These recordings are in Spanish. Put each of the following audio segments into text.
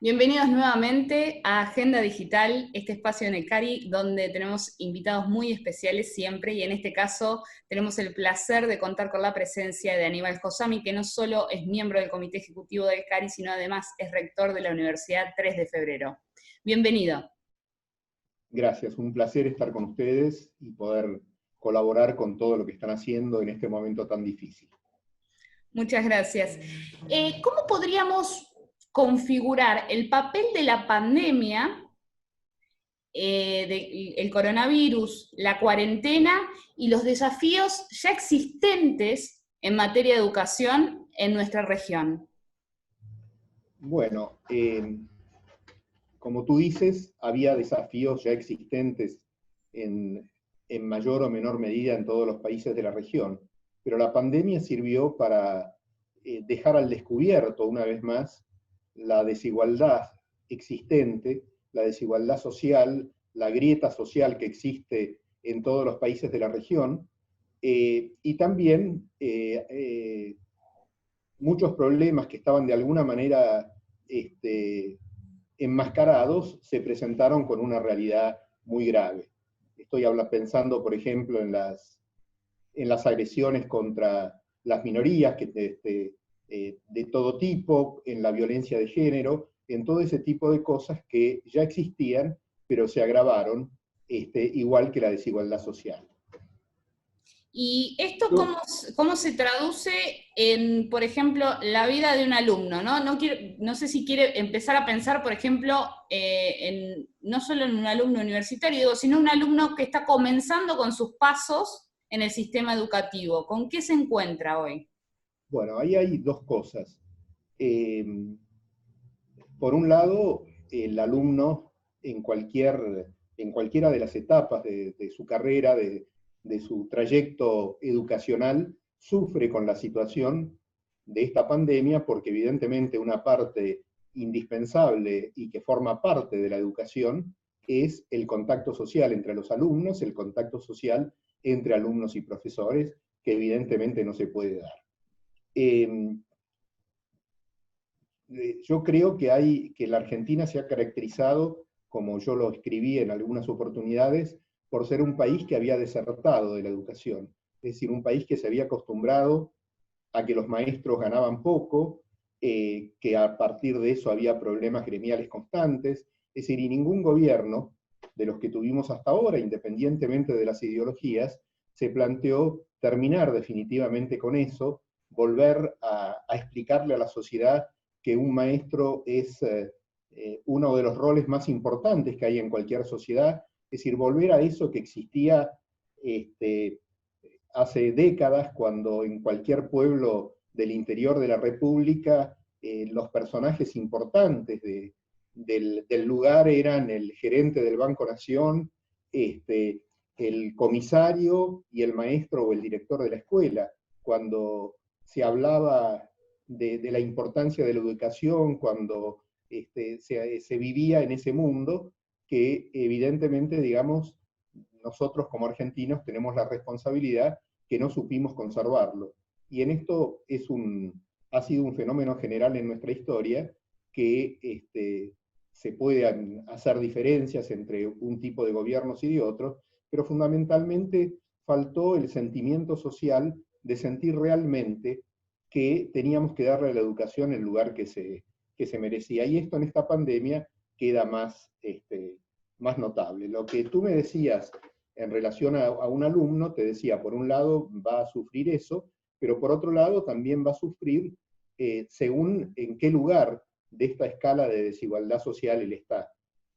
Bienvenidos nuevamente a Agenda Digital, este espacio en el CARI donde tenemos invitados muy especiales siempre, y en este caso tenemos el placer de contar con la presencia de Aníbal Josami, que no solo es miembro del Comité Ejecutivo del CARI, sino además es rector de la Universidad 3 de Febrero. Bienvenido. Gracias, un placer estar con ustedes y poder colaborar con todo lo que están haciendo en este momento tan difícil. Muchas gracias. ¿Cómo podríamos configurar el papel de la pandemia, el coronavirus, la cuarentena y los desafíos ya existentes en materia de educación en nuestra región? Bueno, como tú dices, había desafíos ya existentes en mayor o menor medida en todos los países de la región, pero la pandemia sirvió para dejar al descubierto una vez más la desigualdad existente, la desigualdad social, la grieta social que existe en todos los países de la región, y también muchos problemas que estaban de alguna manera enmascarados se presentaron con una realidad muy grave. Estoy pensando, por ejemplo, en las agresiones contra las minorías de todo tipo, en la violencia de género, en todo ese tipo de cosas que ya existían, pero se agravaron, igual que la desigualdad social. ¿Y esto cómo se traduce en, por ejemplo, la vida de un alumno? No sé si quiere empezar a pensar, por ejemplo, no solo en un alumno universitario, sino un alumno que está comenzando con sus pasos en el sistema educativo. ¿Con qué se encuentra hoy? Bueno, ahí hay dos cosas. Eh, por un lado, el alumno en cualquiera de las etapas de su carrera, de su trayecto educacional, sufre con la situación de esta pandemia porque evidentemente una parte indispensable y que forma parte de la educación es el contacto social entre los alumnos, el contacto social entre alumnos y profesores, que evidentemente no se puede dar. Yo creo que la Argentina se ha caracterizado, como yo lo escribí en algunas oportunidades, por ser un país que había desertado de la educación. Es decir, un país que se había acostumbrado a que los maestros ganaban poco, que a partir de eso había problemas gremiales constantes. Es decir, y ningún gobierno de los que tuvimos hasta ahora, independientemente de las ideologías, se planteó terminar definitivamente con eso, volver a explicarle a la sociedad que un maestro es uno de los roles más importantes que hay en cualquier sociedad, es decir, volver a eso que existía hace décadas, cuando en cualquier pueblo del interior de la República los personajes importantes del lugar eran el gerente del Banco Nación, el comisario y el maestro o el director de la escuela. Cuando se hablaba de la importancia de la educación, cuando se vivía en ese mundo, que evidentemente, digamos, nosotros como argentinos tenemos la responsabilidad que no supimos conservarlo. Y en esto ha sido un fenómeno general en nuestra historia, que se pueden hacer diferencias entre un tipo de gobiernos y de otros, pero fundamentalmente faltó el sentimiento social de sentir realmente que teníamos que darle a la educación el lugar que se merecía. Y esto en esta pandemia queda más notable. Lo que tú me decías en relación a un alumno, te decía, por un lado va a sufrir eso, pero por otro lado también va a sufrir según en qué lugar de esta escala de desigualdad social él está.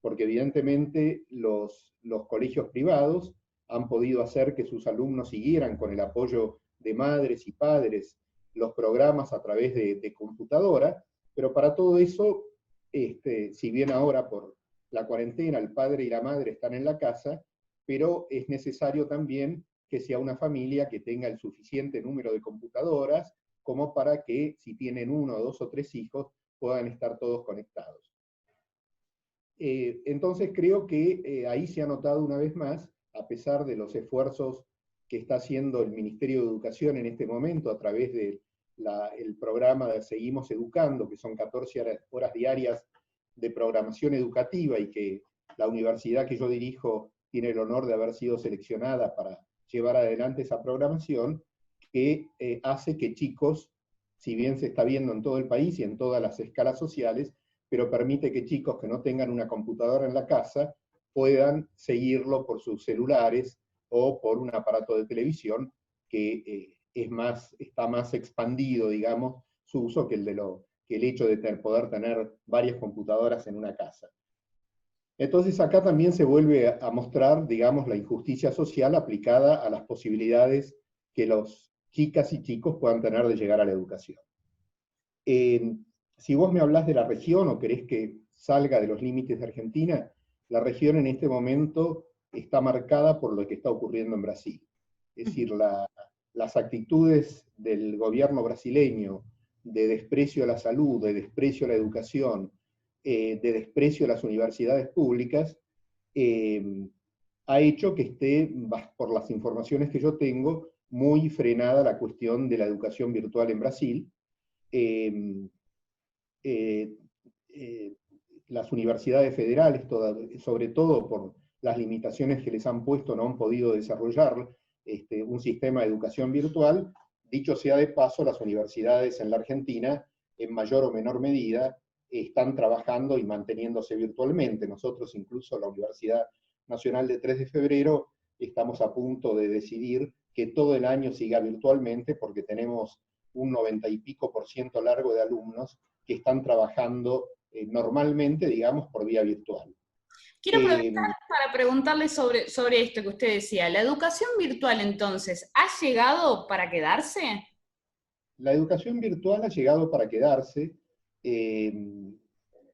Porque evidentemente los colegios privados han podido hacer que sus alumnos siguieran con el apoyo de madres y padres los programas a través de computadora, pero para todo eso, si bien ahora por la cuarentena el padre y la madre están en la casa, pero es necesario también que sea una familia que tenga el suficiente número de computadoras como para que, si tienen uno, dos o tres hijos, puedan estar todos conectados. Entonces creo que ahí se ha notado una vez más, a pesar de los esfuerzos que está haciendo el Ministerio de Educación en este momento a través del programa de Seguimos Educando, que son 14 horas diarias de programación educativa y que la universidad que yo dirijo tiene el honor de haber sido seleccionada para llevar adelante esa programación, que hace que chicos, si bien se está viendo en todo el país y en todas las escalas sociales, pero permite que chicos que no tengan una computadora en la casa puedan seguirlo por sus celulares o por un aparato de televisión que está más expandido, digamos, su uso que el hecho de poder tener varias computadoras en una casa. Entonces acá también se vuelve a mostrar, digamos, la injusticia social aplicada a las posibilidades que los chicas y chicos puedan tener de llegar a la educación. Si vos me hablás de la región o querés que salga de los límites de Argentina, la región en este momento está marcada por lo que está ocurriendo en Brasil. Es decir, las actitudes del gobierno brasileño de desprecio a la salud, de desprecio a la educación, de desprecio a las universidades públicas, ha hecho que esté, por las informaciones que yo tengo, muy frenada la cuestión de la educación virtual en Brasil. Las universidades federales, sobre todo por las limitaciones que les han puesto, no han podido desarrollar un sistema de educación virtual. Dicho sea de paso, las universidades en la Argentina, en mayor o menor medida, están trabajando y manteniéndose virtualmente. Nosotros, incluso la Universidad Nacional de 3 de Febrero, estamos a punto de decidir que todo el año siga virtualmente, porque tenemos un 90 y pico % largo de alumnos que están trabajando normalmente, digamos, por vía virtual. Quiero aprovechar para preguntarle sobre esto que usted decía. ¿La educación virtual, entonces, ha llegado para quedarse? La educación virtual ha llegado para quedarse.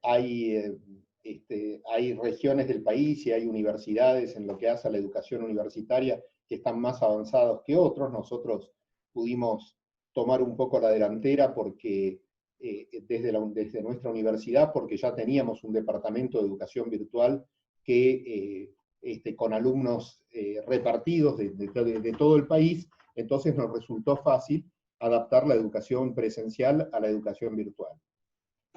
Hay regiones del país y hay universidades en lo que hace a la educación universitaria que están más avanzados que otros. Nosotros pudimos tomar un poco la delantera porque desde nuestra universidad, porque ya teníamos un departamento de educación virtual que con alumnos repartidos de todo el país, entonces nos resultó fácil adaptar la educación presencial a la educación virtual.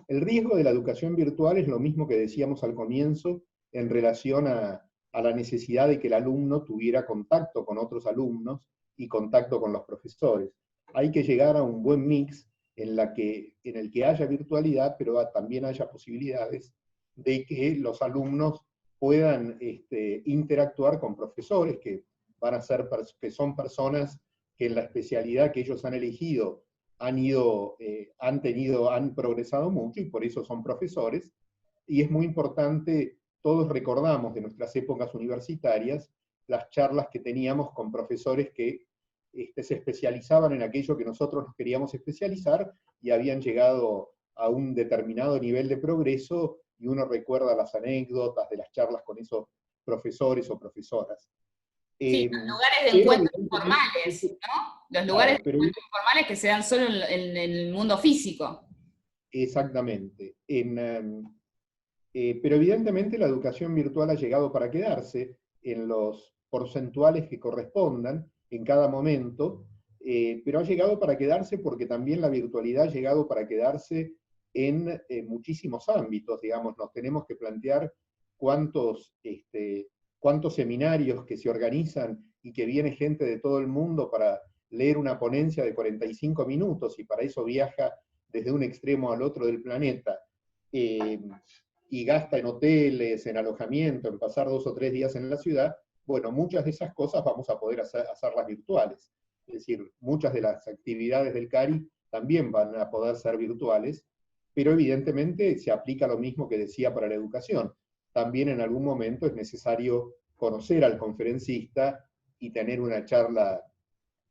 El riesgo de la educación virtual es lo mismo que decíamos al comienzo en relación a la necesidad de que el alumno tuviera contacto con otros alumnos y contacto con los profesores. Hay que llegar a un buen mix en el que haya virtualidad, pero también haya posibilidades de que los alumnos puedan interactuar con profesores que son personas que en la especialidad que ellos han elegido han progresado mucho y por eso son profesores. Y es muy importante, todos recordamos de nuestras épocas universitarias las charlas que teníamos con profesores que se especializaban en aquello que nosotros nos queríamos especializar y habían llegado a un determinado nivel de progreso, y uno recuerda las anécdotas de las charlas con esos profesores o profesoras. Sí, los lugares de encuentro informales, ¿no? Los lugares de encuentro informales que se dan solo en el mundo físico. Exactamente. Pero evidentemente la educación virtual ha llegado para quedarse en los porcentuales que correspondan en cada momento, pero ha llegado para quedarse porque también la virtualidad ha llegado para quedarse en muchísimos ámbitos. Digamos, nos tenemos que plantear cuántos seminarios que se organizan y que viene gente de todo el mundo para leer una ponencia de 45 minutos y para eso viaja desde un extremo al otro del planeta, y gasta en hoteles, en alojamiento, en pasar 2 o 3 días en la ciudad. Bueno, muchas de esas cosas vamos a poder hacerlas virtuales. Es decir, muchas de las actividades del CARI también van a poder ser virtuales, pero evidentemente se aplica lo mismo que decía para la educación. También en algún momento es necesario conocer al conferencista y tener una charla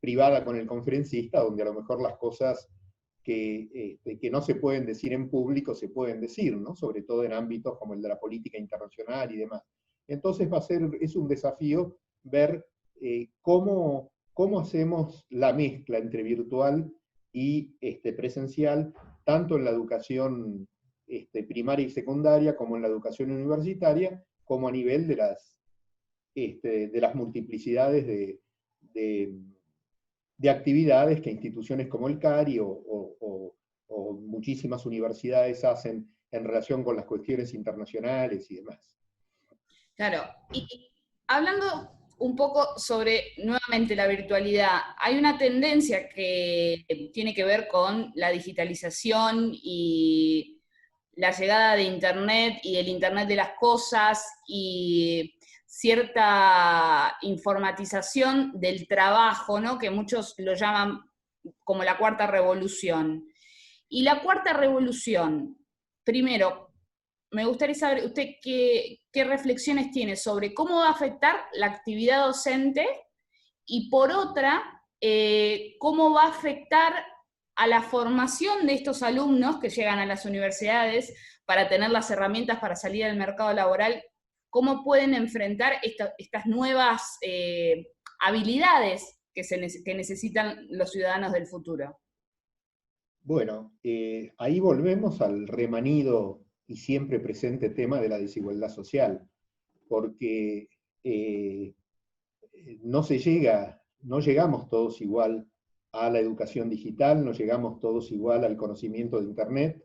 privada con el conferencista, donde a lo mejor las cosas que no se pueden decir en público se pueden decir, ¿no? Sobre todo en ámbitos como el de la política internacional y demás. Entonces es un desafío ver cómo hacemos la mezcla entre virtual y presencial, tanto en la educación primaria y secundaria, como en la educación universitaria, como a nivel de las multiplicidades de actividades que instituciones como el CARI o muchísimas universidades hacen en relación con las cuestiones internacionales y demás. Claro, y hablando un poco sobre nuevamente la virtualidad, hay una tendencia que tiene que ver con la digitalización y la llegada de Internet y el Internet de las cosas y cierta informatización del trabajo, ¿no? Que muchos lo llaman como la cuarta revolución. Y la cuarta revolución, primero, me gustaría saber usted qué reflexiones tiene sobre cómo va a afectar la actividad docente y por otra, cómo va a afectar a la formación de estos alumnos que llegan a las universidades para tener las herramientas para salir al mercado laboral, cómo pueden enfrentar estas nuevas habilidades que necesitan los ciudadanos del futuro. Bueno, ahí volvemos al remanido y siempre presente tema de la desigualdad social, porque eh, no llegamos todos igual a la educación digital, no llegamos todos igual al conocimiento de Internet,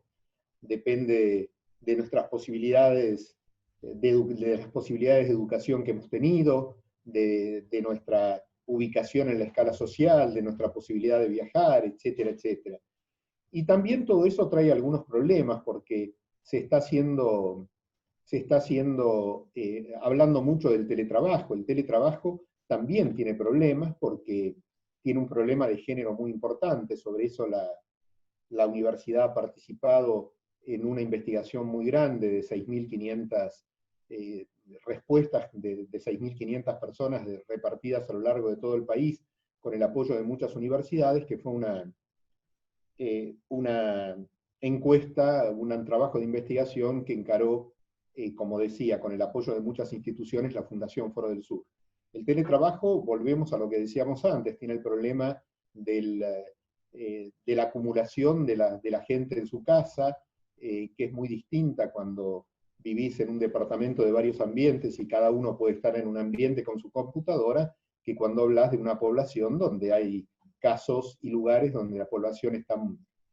depende de nuestras posibilidades, de las posibilidades de educación que hemos tenido, de nuestra ubicación en la escala social, de nuestra posibilidad de viajar, etcétera, etcétera. Y también todo eso trae algunos problemas, porque hablando mucho del teletrabajo. El teletrabajo también tiene problemas, porque tiene un problema de género muy importante. Sobre eso la universidad ha participado en una investigación muy grande de 6.500 respuestas de 6.500 personas repartidas a lo largo de todo el país, con el apoyo de muchas universidades, que fue una encuesta, un trabajo de investigación que encaró, como decía, con el apoyo de muchas instituciones, la Fundación Foro del Sur. El teletrabajo, volvemos a lo que decíamos antes, tiene el problema de la acumulación de la gente en su casa, que es muy distinta cuando vivís en un departamento de varios ambientes y cada uno puede estar en un ambiente con su computadora, que cuando hablas de una población donde hay casos y lugares donde la población está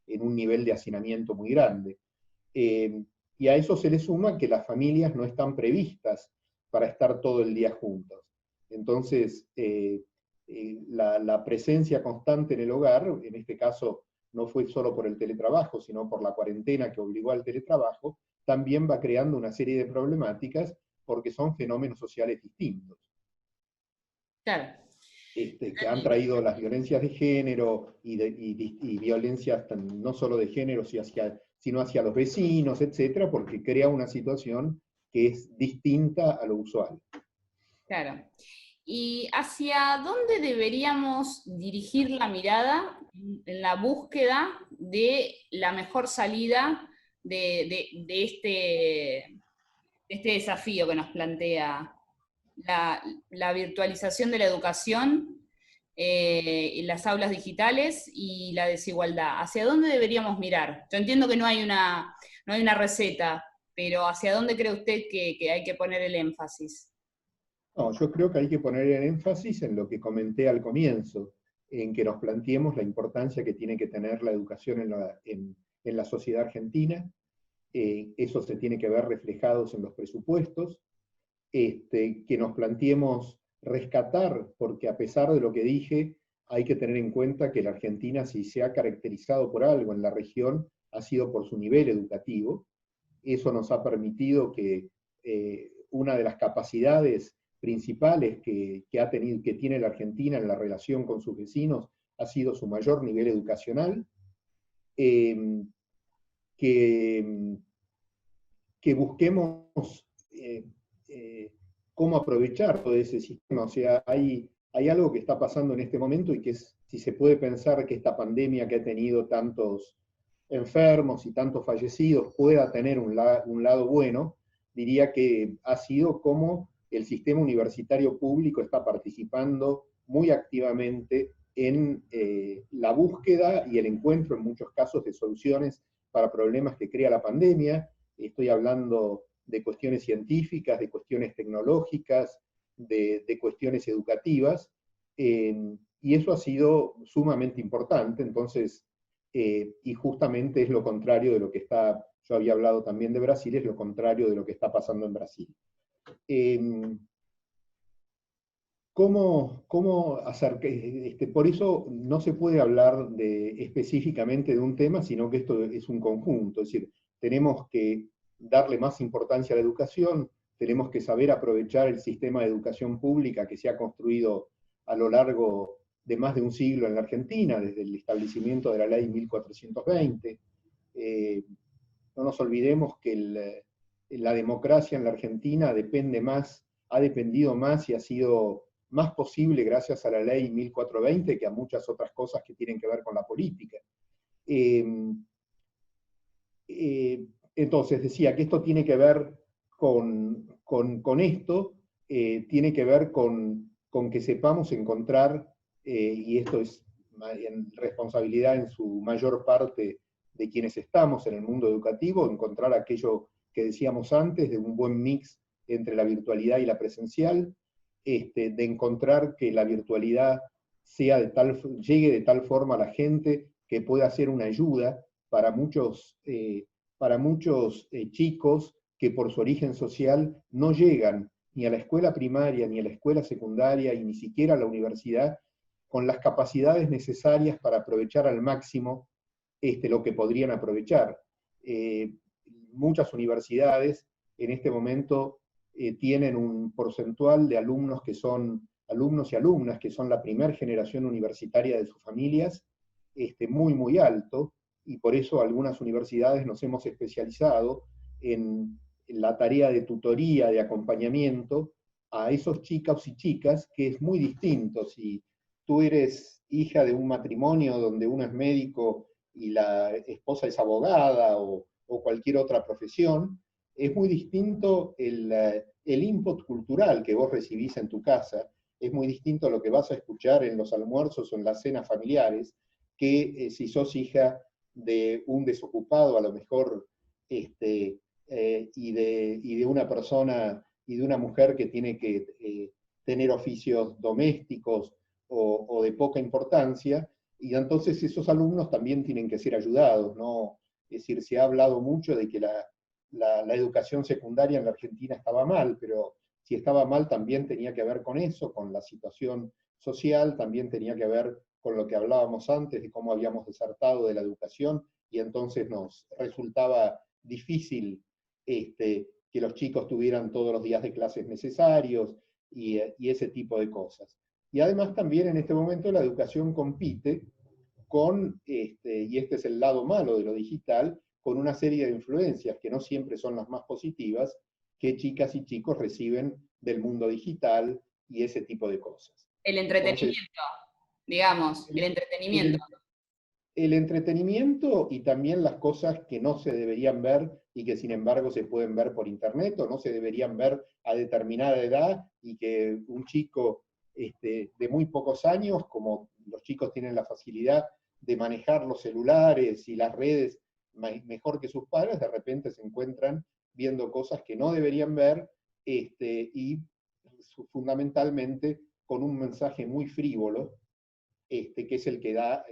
en un nivel de hacinamiento muy grande. Y a eso se le suma que las familias no están previstas para estar todo el día juntos. Entonces, la presencia constante en el hogar, en este caso no fue solo por el teletrabajo, sino por la cuarentena que obligó al teletrabajo, también va creando una serie de problemáticas, porque son fenómenos sociales distintos. Claro. Que han traído las violencias de género y violencias no solo de género, sino hacia los vecinos, etcétera, porque crea una situación que es distinta a lo usual. Claro. ¿Y hacia dónde deberíamos dirigir la mirada en la búsqueda de la mejor salida de este desafío que nos plantea la virtualización de la educación, las aulas digitales y la desigualdad? ¿Hacia dónde deberíamos mirar? Yo entiendo que no hay una receta, pero ¿hacia dónde cree usted que hay que poner el énfasis? No, yo creo que hay que poner el énfasis en lo que comenté al comienzo, en que nos planteemos la importancia que tiene que tener la educación en la sociedad argentina. Eso se tiene que ver reflejados en los presupuestos, que nos planteemos rescatar, porque a pesar de lo que dije, hay que tener en cuenta que la Argentina, si se ha caracterizado por algo en la región, ha sido por su nivel educativo. Eso nos ha permitido que una de las capacidades principales que tiene la Argentina en la relación con sus vecinos ha sido su mayor nivel educacional, que busquemos cómo aprovechar todo ese sistema. O sea, hay algo que está pasando en este momento, y que es, si se puede pensar que esta pandemia que ha tenido tantos enfermos y tantos fallecidos pueda tener un lado bueno, diría que ha sido como el sistema universitario público está participando muy activamente en la búsqueda y el encuentro, en muchos casos, de soluciones para problemas que crea la pandemia. Estoy hablando de cuestiones científicas, de cuestiones tecnológicas, de cuestiones educativas, y eso ha sido sumamente importante. Entonces, y justamente es lo contrario de lo que está yo había hablado también de Brasil, es lo contrario de lo que está pasando en Brasil. ¿Cómo hacer que, por eso no se puede hablar específicamente de un tema, sino que esto es un conjunto, es decir, tenemos que darle más importancia a la educación, tenemos que saber aprovechar el sistema de educación pública que se ha construido a lo largo de más de un siglo en la Argentina, desde el establecimiento de la ley 1420. No nos olvidemos que la democracia en la Argentina ha dependido más y ha sido más posible gracias a la ley 1420 que a muchas otras cosas que tienen que ver con la política. Entonces decía que esto tiene que ver con esto, tiene que ver con que sepamos encontrar, y esto es en responsabilidad en su mayor parte de quienes estamos en el mundo educativo, encontrar aquello que decíamos antes, de un buen mix entre la virtualidad y la presencial, de encontrar que la virtualidad llegue de tal forma a la gente que pueda ser una ayuda para muchos chicos que por su origen social no llegan ni a la escuela primaria, ni a la escuela secundaria, y ni siquiera a la universidad, con las capacidades necesarias para aprovechar al máximo lo que podrían aprovechar. Muchas universidades en este momento tienen un porcentual de alumnos que son alumnos y alumnas que son la primera generación universitaria de sus familias, muy, muy alto, y por eso algunas universidades nos hemos especializado en la tarea de tutoría, de acompañamiento a esos chicos y chicas, que es muy distinto. Si tú eres hija de un matrimonio donde uno es médico y la esposa es abogada o cualquier otra profesión, es muy distinto el input cultural que vos recibís en tu casa, es muy distinto a lo que vas a escuchar en los almuerzos o en las cenas familiares, que si sos hija de un desocupado, a lo mejor, y de una persona, y de una mujer que tiene que tener oficios domésticos o de poca importancia, y entonces esos alumnos también tienen que ser ayudados, ¿no? Es decir, se ha hablado mucho de que la educación secundaria en la Argentina estaba mal, pero si estaba mal también tenía que ver con eso, con la situación social, también tenía que ver con lo que hablábamos antes, de cómo habíamos desertado de la educación, y entonces nos resultaba difícil que los chicos tuvieran todos los días de clases necesarios, y ese tipo de cosas. Y además también en este momento la educación compite con, y este es el lado malo de lo digital, con una serie de influencias que no siempre son las más positivas, que chicas y chicos reciben del mundo digital y ese tipo de cosas. El entretenimiento, entonces, digamos, el entretenimiento. El entretenimiento y también las cosas que no se deberían ver y que sin embargo se pueden ver por internet o no se deberían ver a determinada edad, y que un chico de muy pocos años, como los chicos tienen la facilidad de manejar los celulares y las redes mejor que sus padres, de repente se encuentran viendo cosas que no deberían ver, y fundamentalmente con un mensaje muy frívolo, que es el que da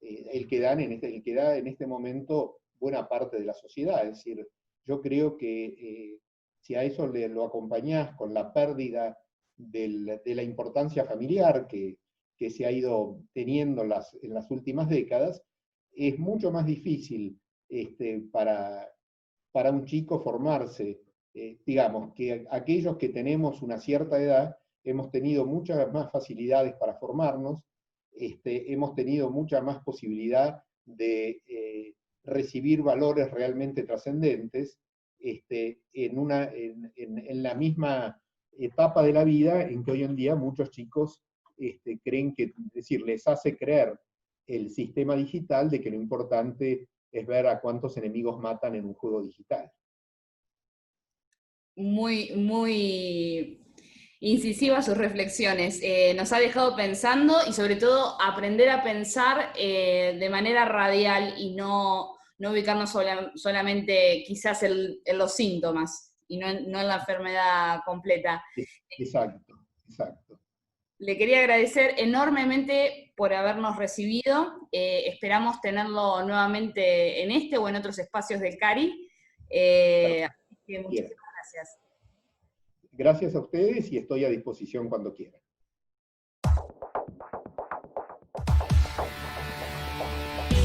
el que da en este momento buena parte de la sociedad. Es decir, yo creo que si a eso lo acompañás con la pérdida de la importancia familiar que se ha ido teniendo en las últimas décadas, es mucho más difícil para un chico formarse. Digamos que aquellos que tenemos una cierta edad hemos tenido muchas más facilidades para formarnos, hemos tenido mucha más posibilidad de recibir valores realmente trascendentes en la misma etapa de la vida en que hoy en día muchos chicos creen que, es decir, les hace creer el sistema digital de que lo importante es ver a cuántos enemigos matan en un juego digital. Muy, muy incisivas sus reflexiones. Nos ha dejado pensando, y sobre todo aprender a pensar de manera radial y no ubicarnos solamente quizás en los síntomas y no en la enfermedad completa. Exacto, exacto. Le quería agradecer enormemente por habernos recibido. Esperamos tenerlo nuevamente en este o en otros espacios del CARI. Así que muchísimas gracias. Gracias a ustedes y estoy a disposición cuando quieran.